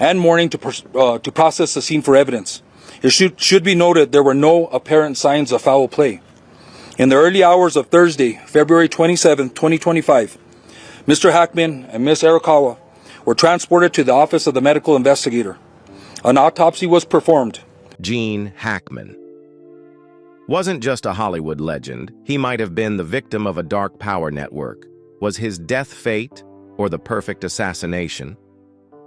and morning to process the scene for evidence. It should be noted there were no apparent signs of foul play. In the early hours of Thursday, February 27, 2025, Mr. Hackman and Ms. Arakawa were transported to the office of the medical investigator. An autopsy was performed. Gene Hackman wasn't just a Hollywood legend. He might have been the victim of a dark power network. Was his death fate or the perfect assassination?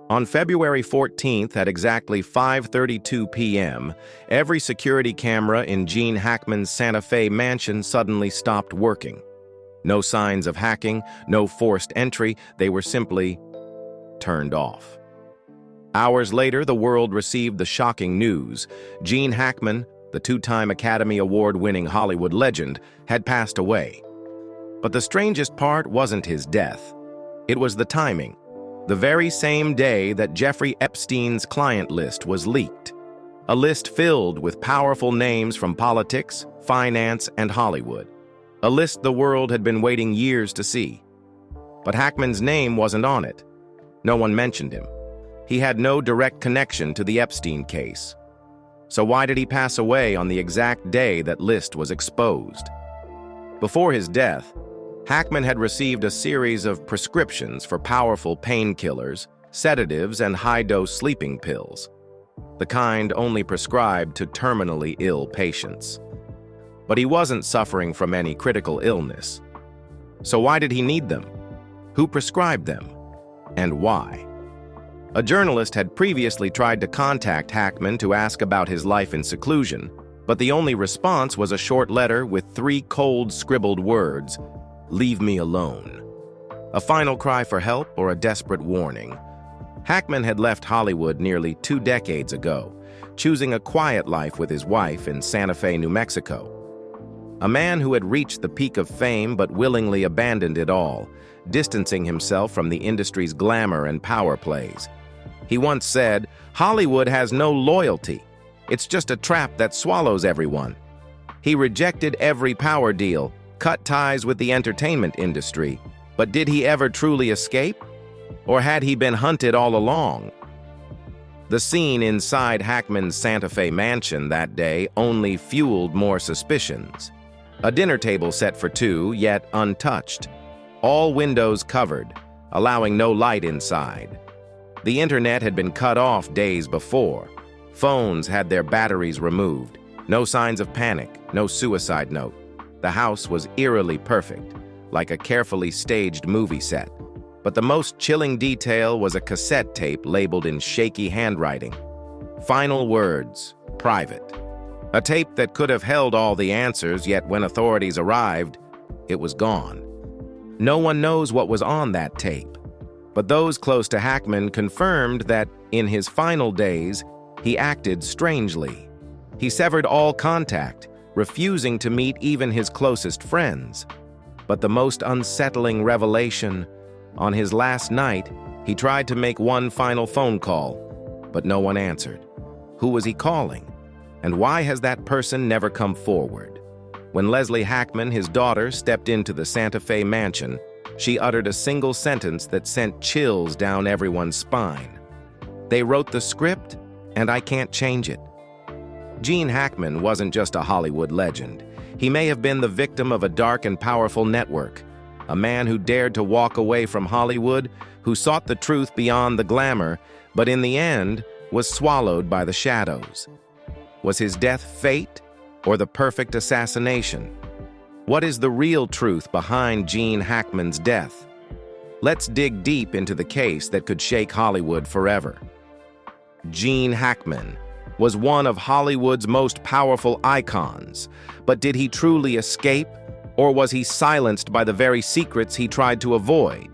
On February 14th at exactly 5:32 p.m., every security camera in Gene Hackman's Santa Fe mansion suddenly stopped working. No signs of hacking, no forced entry, they were simply turned off. Hours later, the world received the shocking news. Gene Hackman, the two-time Academy Award-winning Hollywood legend, had passed away. But the strangest part wasn't his death. It was the timing. The very same day that Jeffrey Epstein's client list was leaked. A list filled with powerful names from politics, finance, and Hollywood. A list the world had been waiting years to see. But Hackman's name wasn't on it. No one mentioned him. He had no direct connection to the Epstein case. So why did he pass away on the exact day that list was exposed? Before his death, Hackman had received a series of prescriptions for powerful painkillers, sedatives, and high-dose sleeping pills, the kind only prescribed to terminally ill patients. But he wasn't suffering from any critical illness. So why did he need them? Who prescribed them? And why? A journalist had previously tried to contact Hackman to ask about his life in seclusion, but the only response was a short letter with 3 cold scribbled words: "Leave me alone." A final cry for help or a desperate warning. Hackman had left Hollywood nearly 2 decades ago, choosing a quiet life with his wife in Santa Fe, New Mexico. A man who had reached the peak of fame but willingly abandoned it all, distancing himself from the industry's glamour and power plays. He once said, "Hollywood has no loyalty. It's just a trap that swallows everyone." He rejected every power deal, cut ties with the entertainment industry. But did he ever truly escape? Or had he been hunted all along? The scene inside Hackman's Santa Fe mansion that day only fueled more suspicions. A dinner table set for 2, yet untouched. All windows covered, allowing no light inside. The internet had been cut off days before. Phones had their batteries removed. No signs of panic, no suicide note. The house was eerily perfect, like a carefully staged movie set. But the most chilling detail was a cassette tape labeled in shaky handwriting. "Final words, private." A tape that could have held all the answers, yet when authorities arrived, it was gone. No one knows what was on that tape. But those close to Hackman confirmed that, in his final days, he acted strangely. He severed all contact, refusing to meet even his closest friends. But the most unsettling revelation, on his last night, he tried to make one final phone call, but no one answered. Who was he calling? And why has that person never come forward? When Leslie Hackman, his daughter, stepped into the Santa Fe mansion, she uttered a single sentence that sent chills down everyone's spine. "They wrote the script, and I can't change it." Gene Hackman wasn't just a Hollywood legend. He may have been the victim of a dark and powerful network, a man who dared to walk away from Hollywood, who sought the truth beyond the glamour, but in the end was swallowed by the shadows. Was his death fate or the perfect assassination? What is the real truth behind Gene Hackman's death? Let's dig deep into the case that could shake Hollywood forever. Gene Hackman was one of Hollywood's most powerful icons, but did he truly escape, or was he silenced by the very secrets he tried to avoid?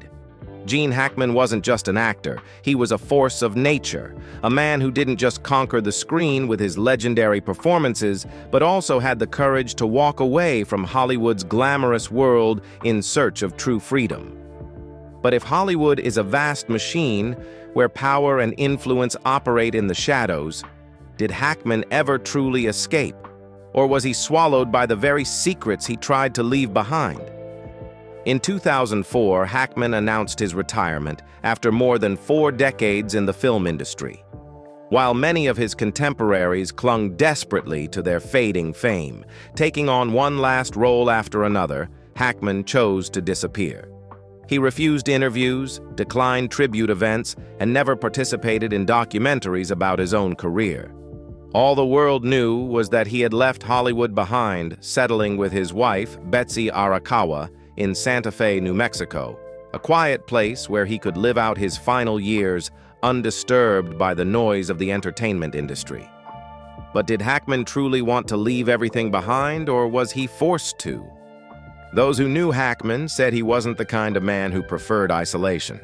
Gene Hackman wasn't just an actor, he was a force of nature, a man who didn't just conquer the screen with his legendary performances, but also had the courage to walk away from Hollywood's glamorous world in search of true freedom. But if Hollywood is a vast machine where power and influence operate in the shadows, did Hackman ever truly escape, or was he swallowed by the very secrets he tried to leave behind? In 2004, Hackman announced his retirement after more than 4 decades in the film industry. While many of his contemporaries clung desperately to their fading fame, taking on one last role after another, Hackman chose to disappear. He refused interviews, declined tribute events, and never participated in documentaries about his own career. All the world knew was that he had left Hollywood behind, settling with his wife, Betsy Arakawa, in Santa Fe, New Mexico, a quiet place where he could live out his final years undisturbed by the noise of the entertainment industry. But did Hackman truly want to leave everything behind, or was he forced to? Those who knew Hackman said he wasn't the kind of man who preferred isolation.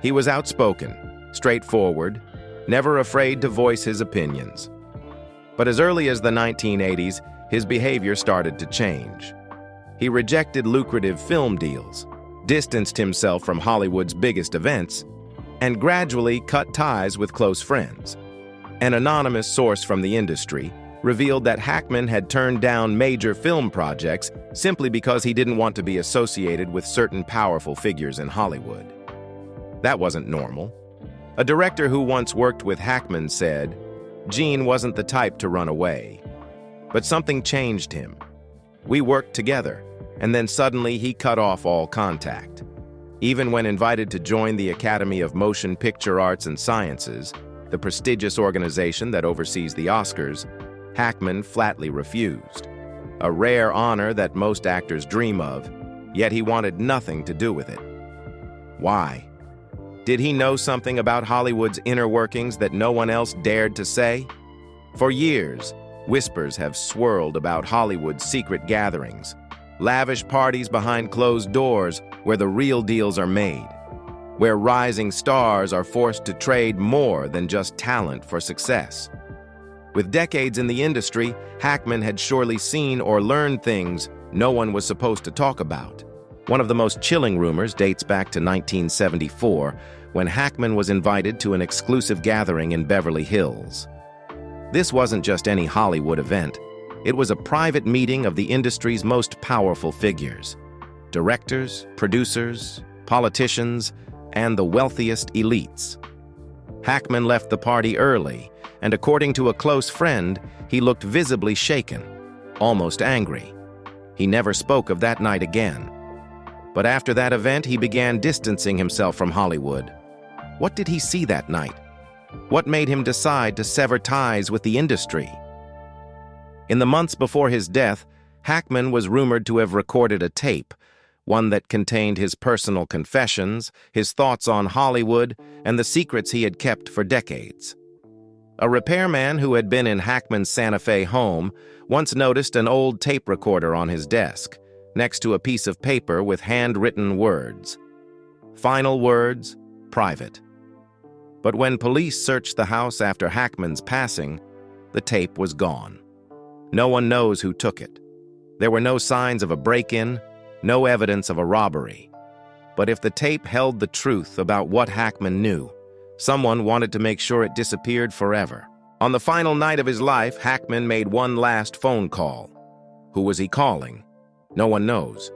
He was outspoken, straightforward, never afraid to voice his opinions. But as early as the 1980s, his behavior started to change. He rejected lucrative film deals, distanced himself from Hollywood's biggest events, and gradually cut ties with close friends. An anonymous source from the industry revealed that Hackman had turned down major film projects simply because he didn't want to be associated with certain powerful figures in Hollywood. That wasn't normal. A director who once worked with Hackman said, "Gene wasn't the type to run away. But something changed him. We worked together, and then suddenly he cut off all contact." Even when invited to join the Academy of Motion Picture Arts and Sciences, the prestigious organization that oversees the Oscars, Hackman flatly refused. A rare honor that most actors dream of, yet he wanted nothing to do with it. Why? Did he know something about Hollywood's inner workings that no one else dared to say? For years, whispers have swirled about Hollywood's secret gatherings, lavish parties behind closed doors where the real deals are made, where rising stars are forced to trade more than just talent for success. With decades in the industry, Hackman had surely seen or learned things no one was supposed to talk about. One of the most chilling rumors dates back to 1974, when Hackman was invited to an exclusive gathering in Beverly Hills. This wasn't just any Hollywood event. It was a private meeting of the industry's most powerful figures: directors, producers, politicians, and the wealthiest elites. Hackman left the party early, and according to a close friend, he looked visibly shaken, almost angry. He never spoke of that night again. But after that event, he began distancing himself from Hollywood. What did he see that night? What made him decide to sever ties with the industry? In the months before his death, Hackman was rumored to have recorded a tape, one that contained his personal confessions, his thoughts on Hollywood, and the secrets he had kept for decades. A repairman who had been in Hackman's Santa Fe home once noticed an old tape recorder on his desk, next to a piece of paper with handwritten words. Final words, private. But when police searched the house after Hackman's passing, the tape was gone. No one knows who took it. There were no signs of a break-in, no evidence of a robbery. But if the tape held the truth about what Hackman knew, someone wanted to make sure it disappeared forever. On the final night of his life, Hackman made one last phone call. Who was he calling? No one knows.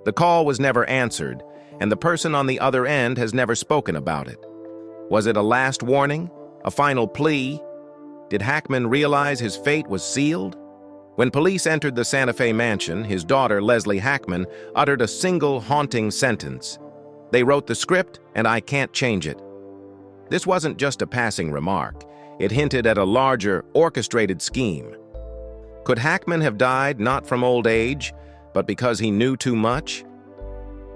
The call was never answered, and the person on the other end has never spoken about it. Was it a last warning? A final plea? Did Hackman realize his fate was sealed? When police entered the Santa Fe mansion, his daughter, Leslie Hackman, uttered a single haunting sentence. "They wrote the script, and I can't change it." This wasn't just a passing remark. It hinted at a larger, orchestrated scheme. Could Hackman have died not from old age, but because he knew too much?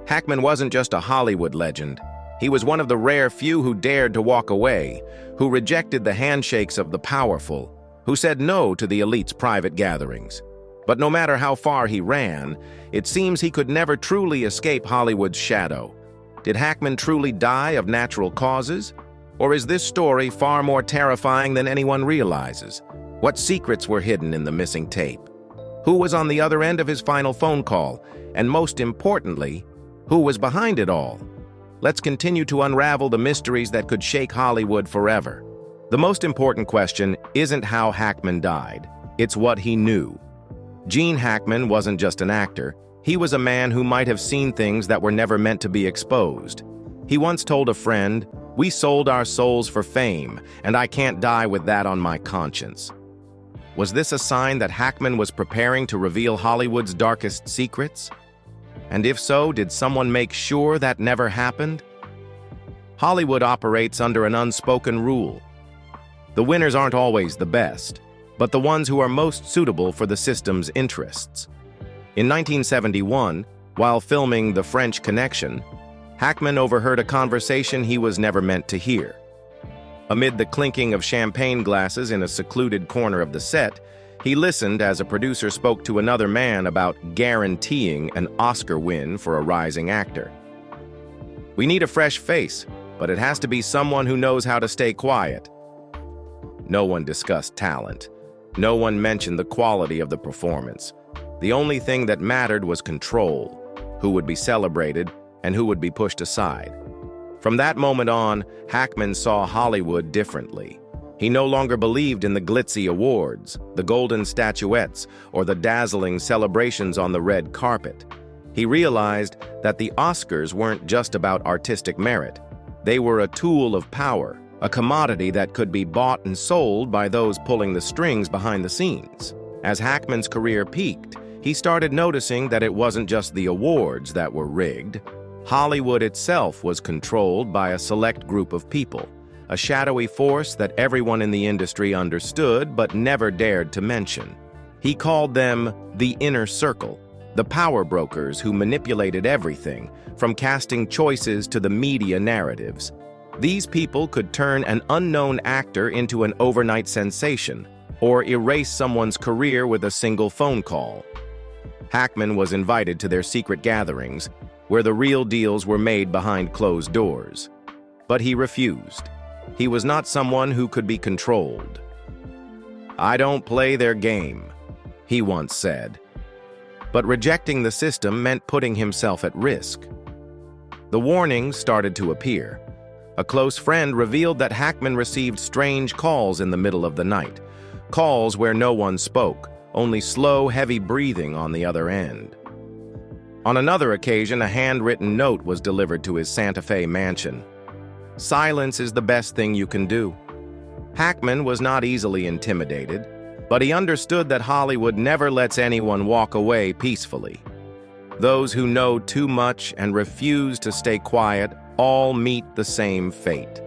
Hackman wasn't just a Hollywood legend. He was one of the rare few who dared to walk away, who rejected the handshakes of the powerful, who said no to the elite's private gatherings. But no matter how far he ran, it seems he could never truly escape Hollywood's shadow. Did Hackman truly die of natural causes? Or is this story far more terrifying than anyone realizes? What secrets were hidden in the missing tape? Who was on the other end of his final phone call? And most importantly, who was behind it all? Let's continue to unravel the mysteries that could shake Hollywood forever. The most important question isn't how Hackman died, it's what he knew. Gene Hackman wasn't just an actor, He was a man who might have seen things that were never meant to be exposed. He once told a friend, "We sold our souls for fame, and I can't die with that on my conscience." Was this a sign that Hackman was preparing to reveal Hollywood's darkest secrets? And if so, did someone make sure that never happened? Hollywood operates under an unspoken rule. The winners aren't always the best, but the ones who are most suitable for the system's interests. In 1971, while filming The French Connection, Hackman overheard a conversation he was never meant to hear. Amid the clinking of champagne glasses in a secluded corner of the set, he listened as a producer spoke to another man about guaranteeing an Oscar win for a rising actor. "We need a fresh face, but it has to be someone who knows how to stay quiet." No one discussed talent. No one mentioned the quality of the performance. The only thing that mattered was control, who would be celebrated and who would be pushed aside. From that moment on, Hackman saw Hollywood differently. He no longer believed in the glitzy awards, the golden statuettes, or the dazzling celebrations on the red carpet. He realized that the Oscars weren't just about artistic merit. They were a tool of power, a commodity that could be bought and sold by those pulling the strings behind the scenes. As Hackman's career peaked, he started noticing that it wasn't just the awards that were rigged. Hollywood itself was controlled by a select group of people, a shadowy force that everyone in the industry understood but never dared to mention. He called them the inner circle, the power brokers who manipulated everything, from casting choices to the media narratives. These people could turn an unknown actor into an overnight sensation, or erase someone's career with a single phone call. Hackman was invited to their secret gatherings, where the real deals were made behind closed doors. But he refused. He was not someone who could be controlled. "I don't play their game," he once said. But rejecting the system meant putting himself at risk. The warnings started to appear. A close friend revealed that Hackman received strange calls in the middle of the night, calls where no one spoke, only slow, heavy breathing on the other end. On another occasion, a handwritten note was delivered to his Santa Fe mansion. Silence is the best thing you can do. Hackman was not easily intimidated, but he understood that Hollywood never lets anyone walk away peacefully. Those who know too much and refuse to stay quiet all meet the same fate.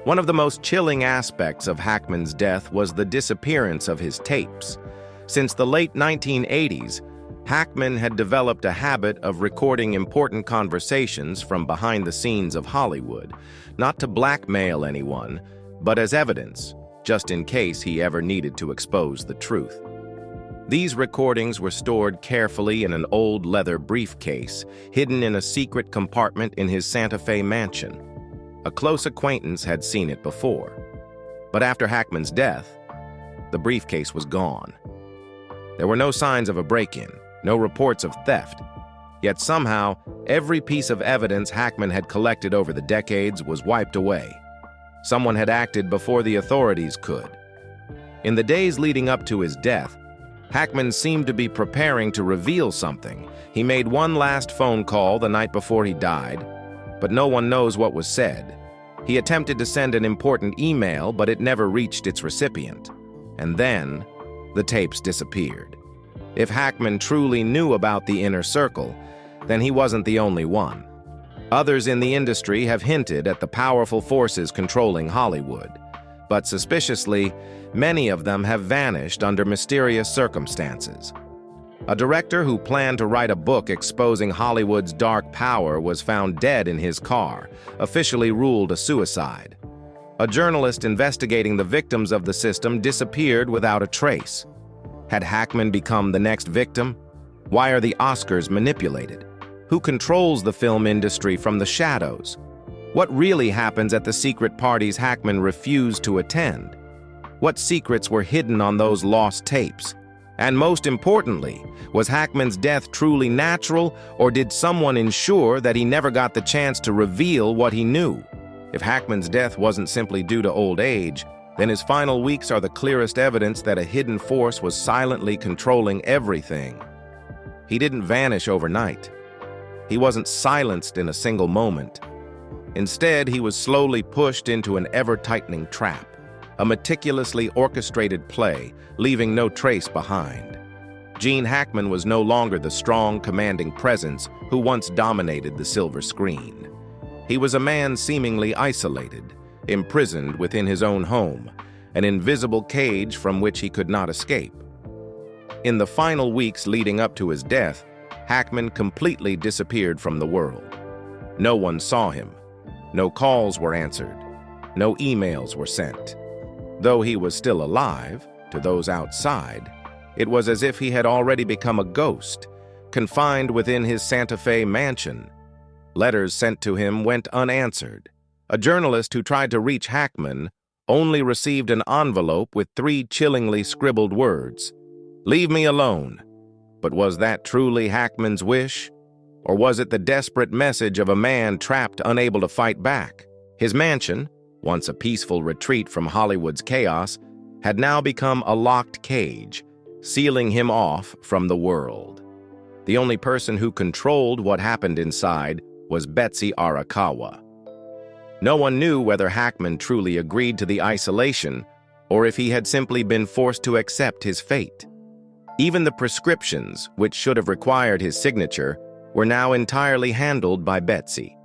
One of the most chilling aspects of Hackman's death was the disappearance of his tapes. Since the late 1980s, Hackman had developed a habit of recording important conversations from behind the scenes of Hollywood, not to blackmail anyone, but as evidence, just in case he ever needed to expose the truth. These recordings were stored carefully in an old leather briefcase, hidden in a secret compartment in his Santa Fe mansion. A close acquaintance had seen it before. But after Hackman's death, the briefcase was gone. There were no signs of a break-in, no reports of theft. Yet somehow, every piece of evidence Hackman had collected over the decades was wiped away. Someone had acted before the authorities could. In the days leading up to his death, Hackman seemed to be preparing to reveal something. He made one last phone call the night before he died, but no one knows what was said. He attempted to send an important email, but it never reached its recipient. And then, the tapes disappeared. If Hackman truly knew about the inner circle, then he wasn't the only one. Others in the industry have hinted at the powerful forces controlling Hollywood, but suspiciously, many of them have vanished under mysterious circumstances. A director who planned to write a book exposing Hollywood's dark power was found dead in his car, officially ruled a suicide. A journalist investigating the victims of the system disappeared without a trace. Had Hackman become the next victim? Why are the Oscars manipulated? Who controls the film industry from the shadows? What really happens at the secret parties Hackman refused to attend? What secrets were hidden on those lost tapes? And most importantly, was Hackman's death truly natural, or did someone ensure that he never got the chance to reveal what he knew? If Hackman's death wasn't simply due to old age, then his final weeks are the clearest evidence that a hidden force was silently controlling everything. He didn't vanish overnight. He wasn't silenced in a single moment. Instead, he was slowly pushed into an ever-tightening trap, a meticulously orchestrated play, leaving no trace behind. Gene Hackman was no longer the strong, commanding presence who once dominated the silver screen. He was a man seemingly isolated, imprisoned within his own home, an invisible cage from which he could not escape. In the final weeks leading up to his death, Hackman completely disappeared from the world. No one saw him. No calls were answered. No emails were sent. Though he was still alive, to those outside, it was as if he had already become a ghost, confined within his Santa Fe mansion. Letters sent to him went unanswered. A journalist who tried to reach Hackman only received an envelope with 3 chillingly scribbled words: "Leave me alone." But was that truly Hackman's wish? Or was it the desperate message of a man trapped, unable to fight back? His mansion, once a peaceful retreat from Hollywood's chaos, had now become a locked cage, sealing him off from the world. The only person who controlled what happened inside was Betsy Arakawa. No one knew whether Hackman truly agreed to the isolation or if he had simply been forced to accept his fate. Even the prescriptions, which should have required his signature, were now entirely handled by Betsy.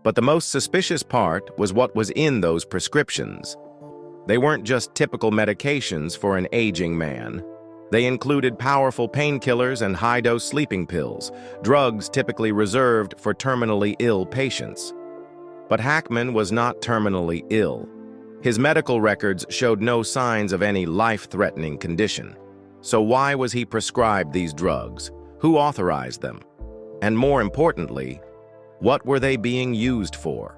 But the most suspicious part was what was in those prescriptions. They weren't just typical medications for an aging man. They included powerful painkillers and high-dose sleeping pills, drugs typically reserved for terminally ill patients. But Hackman was not terminally ill. His medical records showed no signs of any life-threatening condition. So why was he prescribed these drugs? Who authorized them? And more importantly, what were they being used for?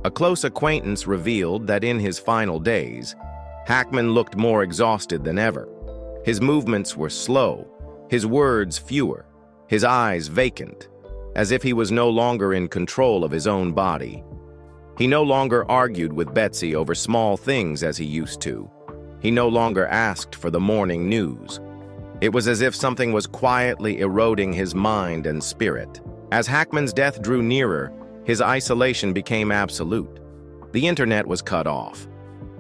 A close acquaintance revealed that in his final days, Hackman looked more exhausted than ever. His movements were slow, his words fewer, his eyes vacant, as if he was no longer in control of his own body. He no longer argued with Betsy over small things as he used to. He no longer asked for the morning news. It was as if something was quietly eroding his mind and spirit. As Hackman's death drew nearer, his isolation became absolute. The internet was cut off.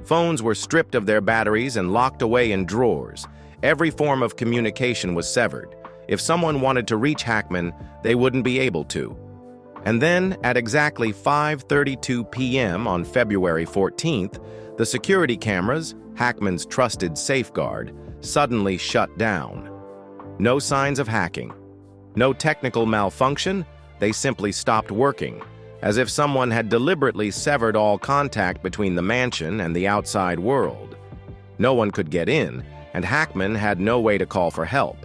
Phones were stripped of their batteries and locked away in drawers. Every form of communication was severed. If someone wanted to reach Hackman, they wouldn't be able to. And then, at exactly 5:32 p.m. on February 14th, the security cameras, Hackman's trusted safeguard, suddenly shut down. No signs of hacking. No technical malfunction, they simply stopped working, as if someone had deliberately severed all contact between the mansion and the outside world. No one could get in, and Hackman had no way to call for help.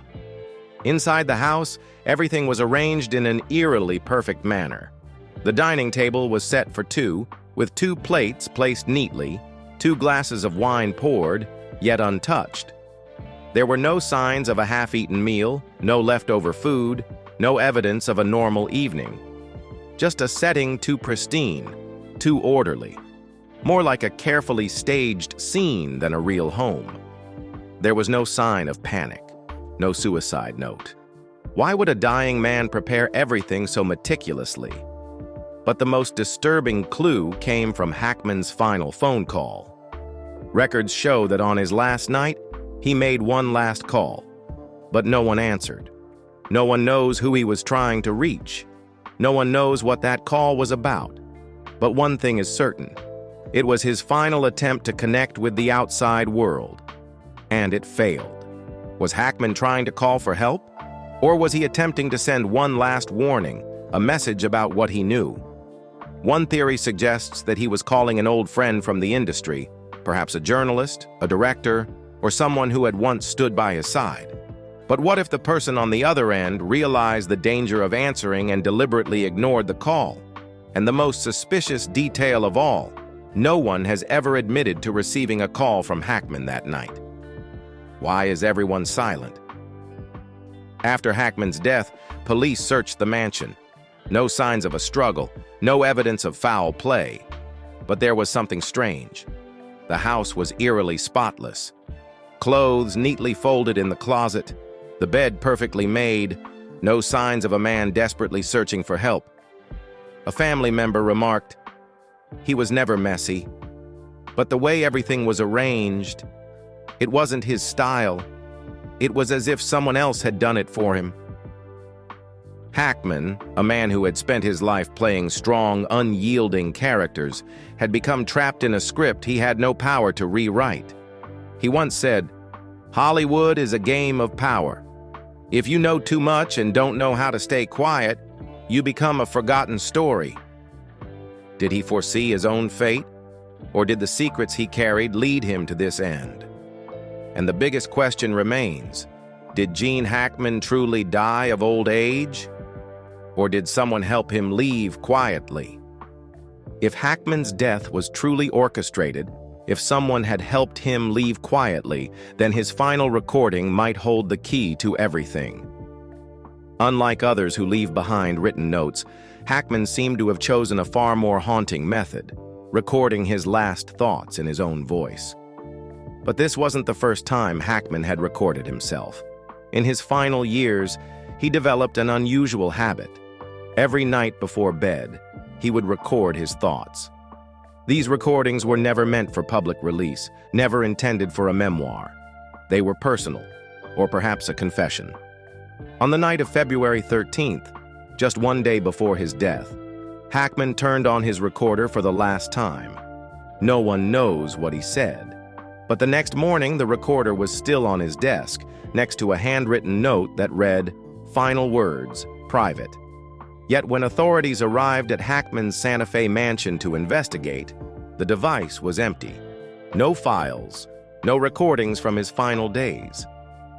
Inside the house, everything was arranged in an eerily perfect manner. The dining table was set for 2, with 2 plates placed neatly, 2 glasses of wine poured, yet untouched. There were no signs of a half-eaten meal, no leftover food, no evidence of a normal evening. Just a setting too pristine, too orderly. More like a carefully staged scene than a real home. There was no sign of panic, no suicide note. Why would a dying man prepare everything so meticulously? But the most disturbing clue came from Hackman's final phone call. Records show that on his last night, he made one last call, but no one answered. No one knows who he was trying to reach. No one knows what that call was about. But one thing is certain. It was his final attempt to connect with the outside world. And it failed. Was Hackman trying to call for help? Or was he attempting to send one last warning, a message about what he knew? One theory suggests that he was calling an old friend from the industry, perhaps a journalist, a director, or someone who had once stood by his side. But what if the person on the other end realized the danger of answering and deliberately ignored the call? And the most suspicious detail of all, no one has ever admitted to receiving a call from Hackman that night. Why is everyone silent? After Hackman's death, police searched the mansion. No signs of a struggle, no evidence of foul play. But there was something strange. The house was eerily spotless. Clothes neatly folded in the closet, The bed perfectly made, no signs of a man desperately searching for help. A family member remarked, "He was never messy, but the way everything was arranged, it wasn't his style. It was as if someone else had done it for him." Hackman, a man who had spent his life playing strong, unyielding characters, had become trapped in a script he had no power to rewrite. He once said, "Hollywood is a game of power. If you know too much and don't know how to stay quiet, you become a forgotten story." Did he foresee his own fate, or did the secrets he carried lead him to this end? And the biggest question remains, did Gene Hackman truly die of old age? Or did someone help him leave quietly? If Hackman's death was truly orchestrated, if someone had helped him leave quietly, then his final recording might hold the key to everything. Unlike others who leave behind written notes, Hackman seemed to have chosen a far more haunting method, recording his last thoughts in his own voice. But this wasn't the first time Hackman had recorded himself. In his final years, he developed an unusual habit. Every night before bed, he would record his thoughts. These recordings were never meant for public release, never intended for a memoir. They were personal, or perhaps a confession. On the night of February 13th, just one day before his death, Hackman turned on his recorder for the last time. No one knows what he said. But the next morning, the recorder was still on his desk, next to a handwritten note that read, "Final words, private." Yet when authorities arrived at Hackman's Santa Fe mansion to investigate, the device was empty. No files, no recordings from his final days.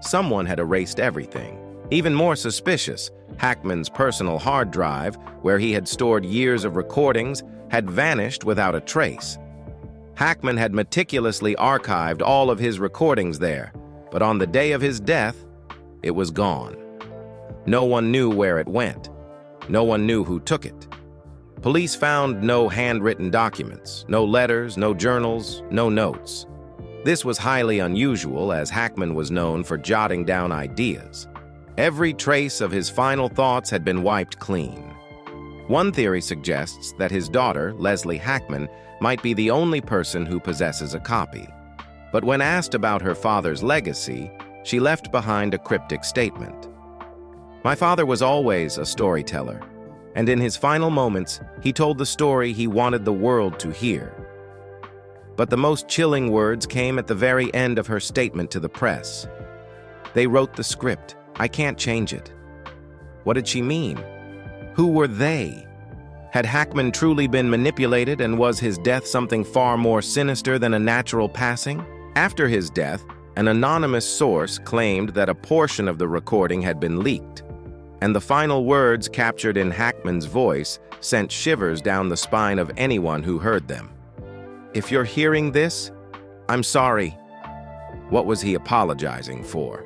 Someone had erased everything. Even more suspicious, Hackman's personal hard drive, where he had stored years of recordings, had vanished without a trace. Hackman had meticulously archived all of his recordings there, but on the day of his death, it was gone. No one knew where it went. No one knew who took it. Police found no handwritten documents, no letters, no journals, no notes. This was highly unusual, as Hackman was known for jotting down ideas. Every trace of his final thoughts had been wiped clean. One theory suggests that his daughter, Leslie Hackman, might be the only person who possesses a copy. But when asked about her father's legacy, she left behind a cryptic statement. "My father was always a storyteller, and in his final moments, he told the story he wanted the world to hear." But the most chilling words came at the very end of her statement to the press. "They wrote the script. I can't change it." What did she mean? Who were they? Had Hackman truly been manipulated, and was his death something far more sinister than a natural passing? After his death, an anonymous source claimed that a portion of the recording had been leaked, and the final words captured in Hackman's voice sent shivers down the spine of anyone who heard them. "If you're hearing this, I'm sorry." What was he apologizing for?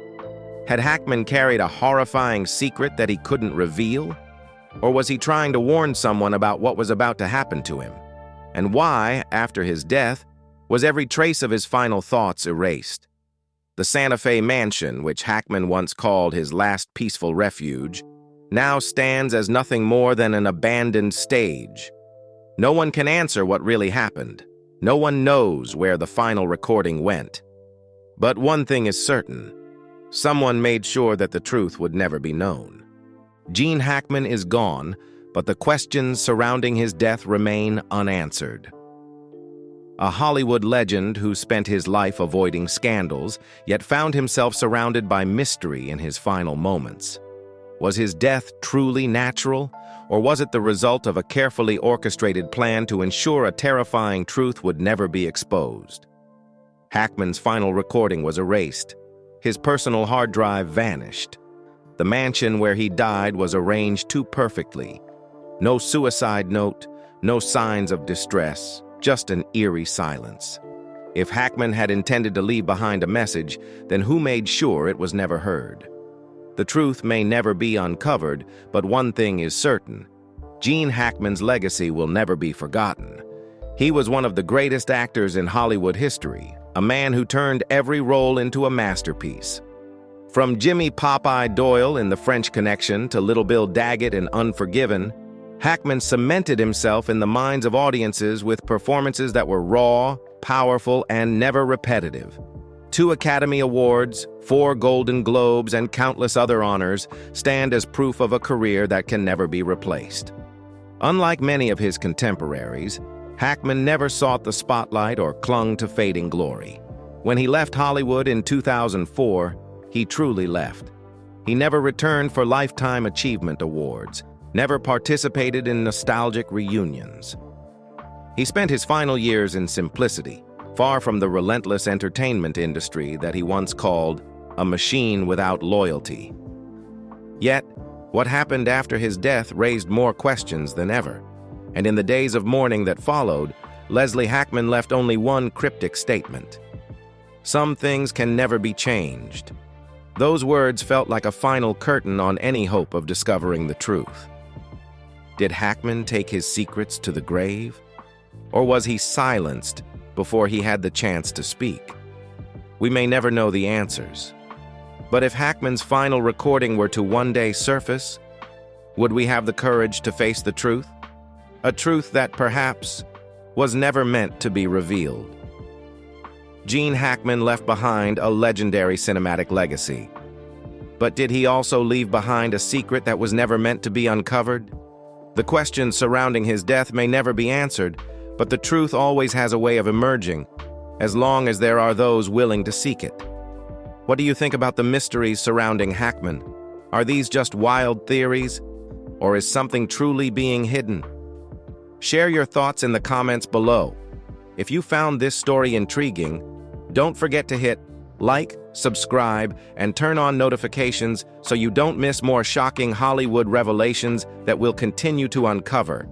Had Hackman carried a horrifying secret that he couldn't reveal? Or was he trying to warn someone about what was about to happen to him? And why, after his death, was every trace of his final thoughts erased? The Santa Fe mansion, which Hackman once called his last peaceful refuge, now stands as nothing more than an abandoned stage. No one can answer what really happened. No one knows where the final recording went. But one thing is certain. Someone made sure that the truth would never be known. Gene Hackman is gone, but the questions surrounding his death remain unanswered. A Hollywood legend who spent his life avoiding scandals, yet found himself surrounded by mystery in his final moments. Was his death truly natural, or was it the result of a carefully orchestrated plan to ensure a terrifying truth would never be exposed? Hackman's final recording was erased. His personal hard drive vanished. The mansion where he died was arranged too perfectly. No suicide note, no signs of distress, just an eerie silence. If Hackman had intended to leave behind a message, then who made sure it was never heard? The truth may never be uncovered, but one thing is certain. Gene Hackman's legacy will never be forgotten. He was one of the greatest actors in Hollywood history, a man who turned every role into a masterpiece. From Jimmy Popeye Doyle in The French Connection to Little Bill Daggett in Unforgiven, Hackman cemented himself in the minds of audiences with performances that were raw, powerful, and never repetitive. 2 Academy Awards, 4 Golden Globes, and countless other honors stand as proof of a career that can never be replaced. Unlike many of his contemporaries, Hackman never sought the spotlight or clung to fading glory. When he left Hollywood in 2004, he truly left. He never returned for Lifetime Achievement Awards, never participated in nostalgic reunions. He spent his final years in simplicity, far from the relentless entertainment industry that he once called a machine without loyalty. Yet, what happened after his death raised more questions than ever, and in the days of mourning that followed, Leslie Hackman left only one cryptic statement: "Some things can never be changed." Those words felt like a final curtain on any hope of discovering the truth. Did Hackman take his secrets to the grave? Or was he silenced before he had the chance to speak? We may never know the answers. But if Hackman's final recording were to one day surface, would we have the courage to face the truth? A truth that perhaps was never meant to be revealed. Gene Hackman left behind a legendary cinematic legacy. But did he also leave behind a secret that was never meant to be uncovered? The questions surrounding his death may never be answered, but the truth always has a way of emerging, as long as there are those willing to seek it. What do you think about the mysteries surrounding Hackman? Are these just wild theories, or is something truly being hidden? Share your thoughts in the comments below. If you found this story intriguing, don't forget to hit like, subscribe, and turn on notifications so you don't miss more shocking Hollywood revelations that we'll continue to uncover.